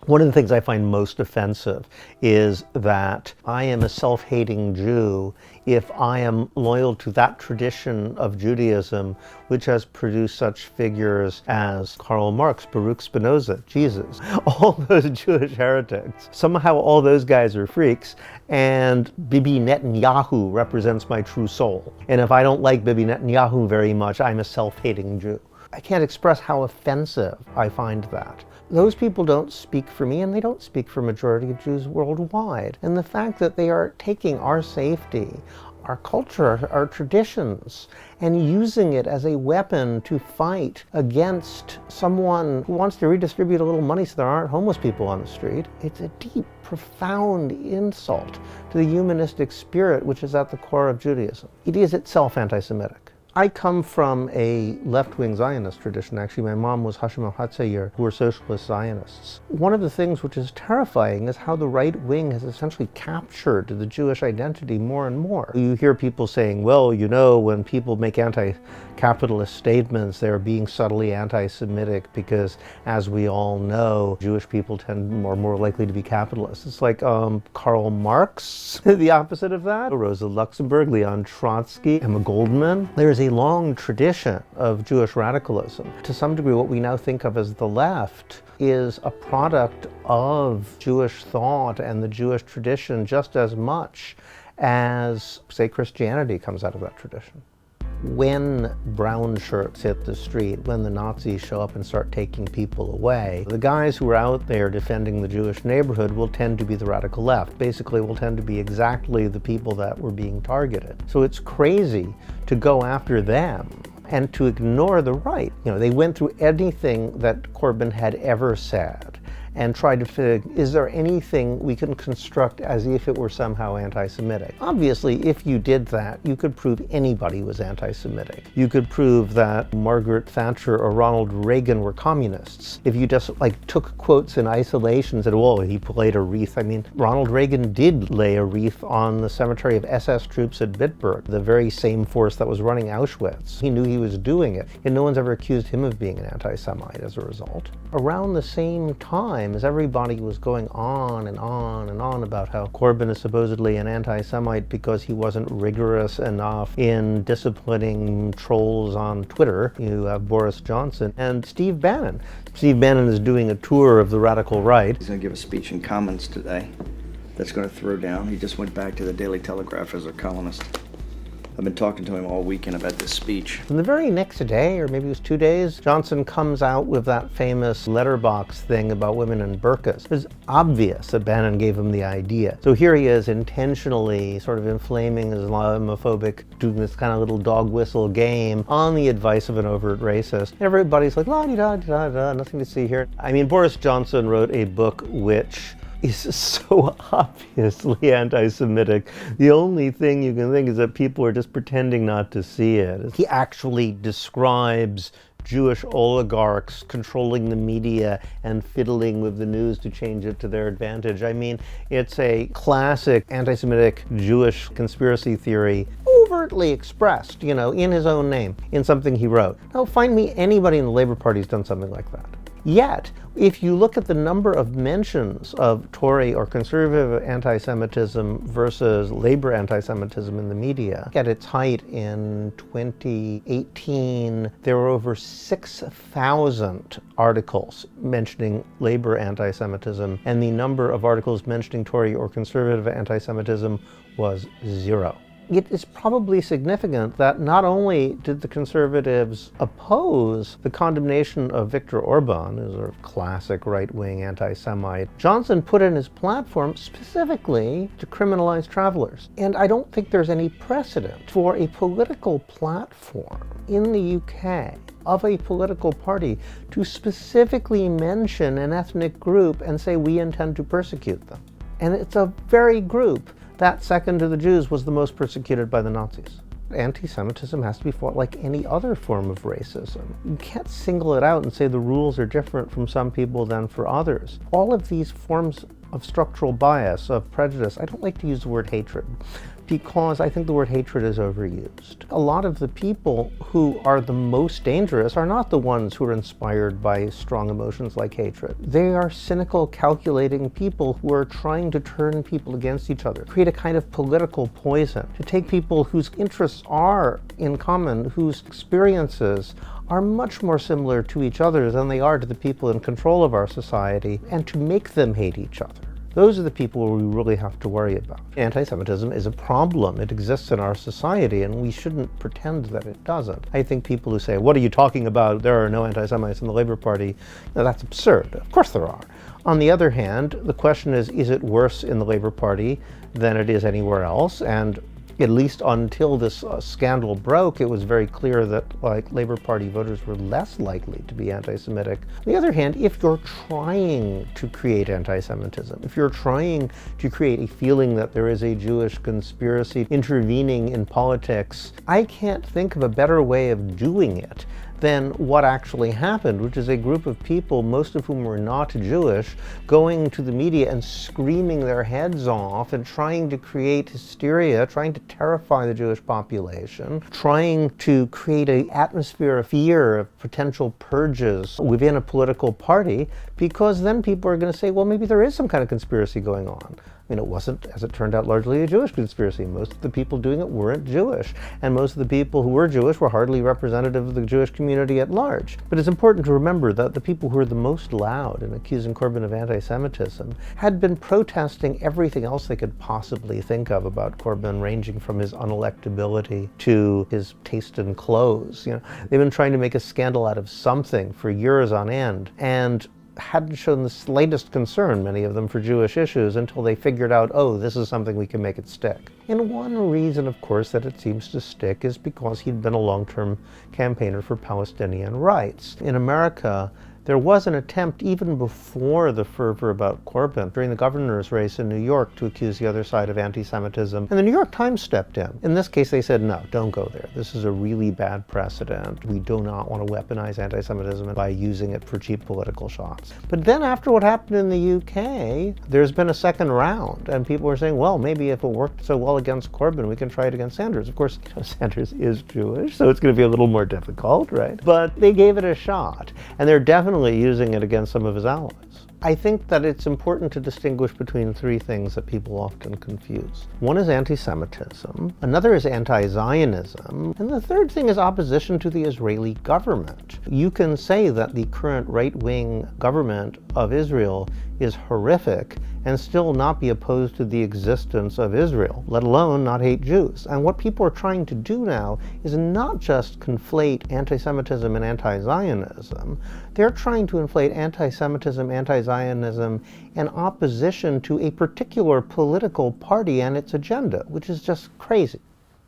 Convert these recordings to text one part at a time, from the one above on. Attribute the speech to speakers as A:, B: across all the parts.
A: One of the things I find most offensive is that I am a self-hating Jew if I am loyal to that tradition of Judaism which has produced such figures as Karl Marx, Baruch Spinoza, Jesus, all those Jewish heretics. Somehow all those guys are freaks, and Bibi Netanyahu represents my true soul. And if I don't like Bibi Netanyahu very much, I'm a self-hating Jew. I can't express how offensive I find that. Those people don't speak for me, and they don't speak for a majority of Jews worldwide. And the fact that they are taking our safety, our culture, our traditions, and using it as a weapon to fight against someone who wants to redistribute a little money so there aren't homeless people on the street, it's a deep, profound insult to the humanistic spirit which is at the core of Judaism. It is itself anti-Semitic. I come from a left-wing Zionist tradition. Actually, my mom was Hashim al-Hatzair, who were socialist Zionists. One of the things which is terrifying is how the right wing has essentially captured the Jewish identity more and more. You hear people saying, well, you know, when people make anti-capitalist statements, they're being subtly anti-Semitic because, as we all know, Jewish people are more likely to be capitalists. It's like Karl Marx, the opposite of that, Rosa Luxemburg, Leon Trotsky, Emma Goldman. There's a long tradition of Jewish radicalism. To some degree, what we now think of as the left is a product of Jewish thought and the Jewish tradition just as much as, say, Christianity comes out of that tradition. When brown shirts hit the street, when the Nazis show up and start taking people away, the guys who are out there defending the Jewish neighborhood will tend to be the radical left. Basically, will tend to be exactly the people that were being targeted. So it's crazy to go after them and to ignore the right. You know, they went through anything that Corbyn had ever said and tried to figure, is there anything we can construct as if it were somehow anti-Semitic? Obviously, if you did that, you could prove anybody was anti-Semitic. You could prove that Margaret Thatcher or Ronald Reagan were communists. If you just took quotes in isolation and said, well, he laid a wreath. I mean, Ronald Reagan did lay a wreath on the cemetery of SS troops at Bitburg, the very same force that was running Auschwitz. He knew he was doing it, and no one's ever accused him of being an anti-Semite as a result. Around the same time, as everybody was going on and on and on about how Corbyn is supposedly an anti-Semite because he wasn't rigorous enough in disciplining trolls on Twitter, you have Boris Johnson and Steve Bannon. Steve Bannon is doing a tour of the radical right.
B: He's going to give a speech in Commons today that's going to throw down. He just went back to the Daily Telegraph as a columnist. I've been talking to him all weekend about this speech.
A: And the very next day, or maybe it was 2 days, Johnson comes out with that famous letterbox thing about women in burqas. It was obvious that Bannon gave him the idea. So here he is intentionally sort of inflaming Islamophobic, doing this kind of little dog whistle game on the advice of an overt racist. Everybody's like, la-di-da-di-da-da, nothing to see here. I mean, Boris Johnson wrote a book which is so obviously anti-Semitic. The only thing you can think is that people are just pretending not to see it. He actually describes Jewish oligarchs controlling the media and fiddling with the news to change it to their advantage. I mean, it's a classic anti-Semitic Jewish conspiracy theory, overtly expressed, you know, in his own name, in something he wrote. Now, find me anybody in the Labour Party who's done something like that. Yet, if you look at the number of mentions of Tory or conservative anti-Semitism versus Labour anti-Semitism in the media, at its height in 2018, there were over 6,000 articles mentioning Labour anti-Semitism, and the number of articles mentioning Tory or conservative anti-Semitism was 0. It is probably significant that not only did the Conservatives oppose the condemnation of Viktor Orban, who's a sort of classic right-wing anti-Semite, Johnson put in his platform specifically to criminalize travelers. And I don't think there's any precedent for a political platform in the UK of a political party to specifically mention an ethnic group and say we intend to persecute them. And it's a very group that, second to the Jews, was the most persecuted by the Nazis. Anti-Semitism has to be fought like any other form of racism. You can't single it out and say the rules are different from some people than for others. All of these forms of structural bias, of prejudice, I don't like to use the word hatred, because I think the word hatred is overused. A lot of the people who are the most dangerous are not the ones who are inspired by strong emotions like hatred. They are cynical, calculating people who are trying to turn people against each other, create a kind of political poison, to take people whose interests are in common, whose experiences are much more similar to each other than they are to the people in control of our society, and to make them hate each other. Those are the people we really have to worry about. Anti-Semitism is a problem. It exists in our society, and we shouldn't pretend that it doesn't. I think people who say, what are you talking about? There are no anti-Semites in the Labour Party. No, that's absurd. Of course there are. On the other hand, the question is it worse in the Labour Party than it is anywhere else? And at least until this scandal broke, it was very clear that Labour Party voters were less likely to be anti-Semitic. On the other hand, if you're trying to create anti-Semitism, if you're trying to create a feeling that there is a Jewish conspiracy intervening in politics, I can't think of a better way of doing it than what actually happened, which is a group of people, most of whom were not Jewish, going to the media and screaming their heads off and trying to create hysteria, trying to terrify the Jewish population, trying to create an atmosphere of fear, of potential purges within a political party, because then people are going to say, well, maybe there is some kind of conspiracy going on. I mean, it wasn't, as it turned out, largely a Jewish conspiracy. Most of the people doing it weren't Jewish, and most of the people who were Jewish were hardly representative of the Jewish community at large. But it's important to remember that the people who were the most loud in accusing Corbyn of anti-Semitism had been protesting everything else they could possibly think of about Corbyn, ranging from his unelectability to his taste in clothes. They've been trying to make a scandal out of something for years on end, and hadn't shown the slightest concern, many of them, for Jewish issues until they figured out, oh, this is something we can make it stick. And one reason, of course, that it seems to stick is because he'd been a long-term campaigner for Palestinian rights. In America, there was an attempt, even before the fervor about Corbyn, during the governor's race in New York, to accuse the other side of anti-Semitism. And the New York Times stepped in. In this case, they said, no, don't go there. This is a really bad precedent. We do not want to weaponize anti-Semitism by using it for cheap political shots. But then after what happened in the UK, there's been a second round. And people were saying, well, maybe if it worked so well against Corbyn, we can try it against Sanders. Of course, Sanders is Jewish, so it's going to be a little more difficult, right? But they gave it a shot. And they're definitely using it against some of his allies. I think that it's important to distinguish between three things that people often confuse. One is anti-Semitism, another is anti-Zionism, and the third thing is opposition to the Israeli government. You can say that the current right-wing government of Israel is horrific and still not be opposed to the existence of Israel, let alone not hate Jews. And what people are trying to do now is not just conflate anti-Semitism and anti-Zionism. They're trying to inflate anti-Semitism, anti-Zionism, and opposition to a particular political party and its agenda, which is just crazy.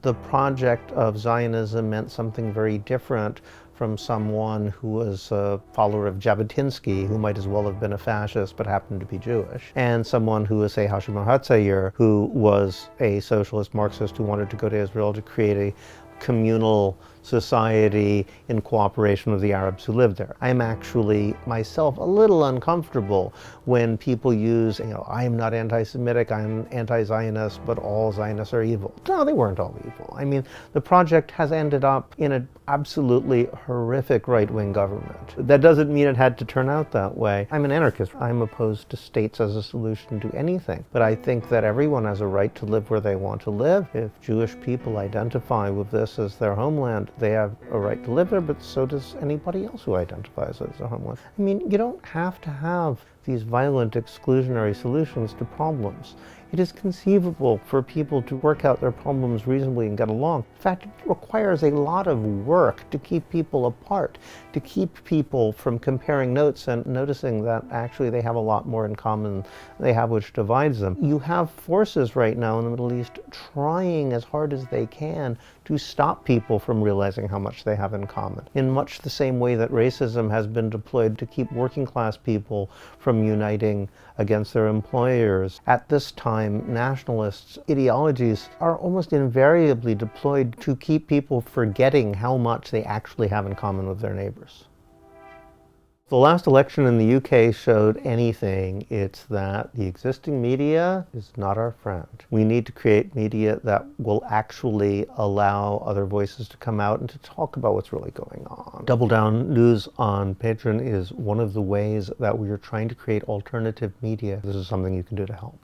A: The project of Zionism meant something very different from someone who was a follower of Jabotinsky, who might as well have been a fascist but happened to be Jewish, and someone who was, say, Hashim Hatzair, who was a socialist Marxist who wanted to go to Israel to create a communal society in cooperation with the Arabs who lived there. I'm actually myself a little uncomfortable when people use, I am not anti-Semitic, I'm anti-Zionist, but all Zionists are evil. No, they weren't all evil. I mean, the project has ended up in an absolutely horrific right-wing government. That doesn't mean it had to turn out that way. I'm an anarchist. I'm opposed to states as a solution to anything. But I think that everyone has a right to live where they want to live. If Jewish people identify with this as their homeland, they have a right to live there, but so does anybody else who identifies as their homeland. I mean, you don't have to have these violent exclusionary solutions to problems. It is conceivable for people to work out their problems reasonably and get along. In fact, it requires a lot of work to keep people apart, to keep people from comparing notes and noticing that actually they have a lot more in common than they have which divides them. You have forces right now in the Middle East trying as hard as they can to stop people from realizing how much they have in common, in much the same way that racism has been deployed to keep working class people from uniting against their employers. At this time, nationalists' ideologies are almost invariably deployed to keep people forgetting how much they actually have in common with their neighbors. The last election in the UK showed anything, it's that the existing media is not our friend. We need to create media that will actually allow other voices to come out and to talk about what's really going on. Double Down News on Patreon is one of the ways that we are trying to create alternative media. This is something you can do to help.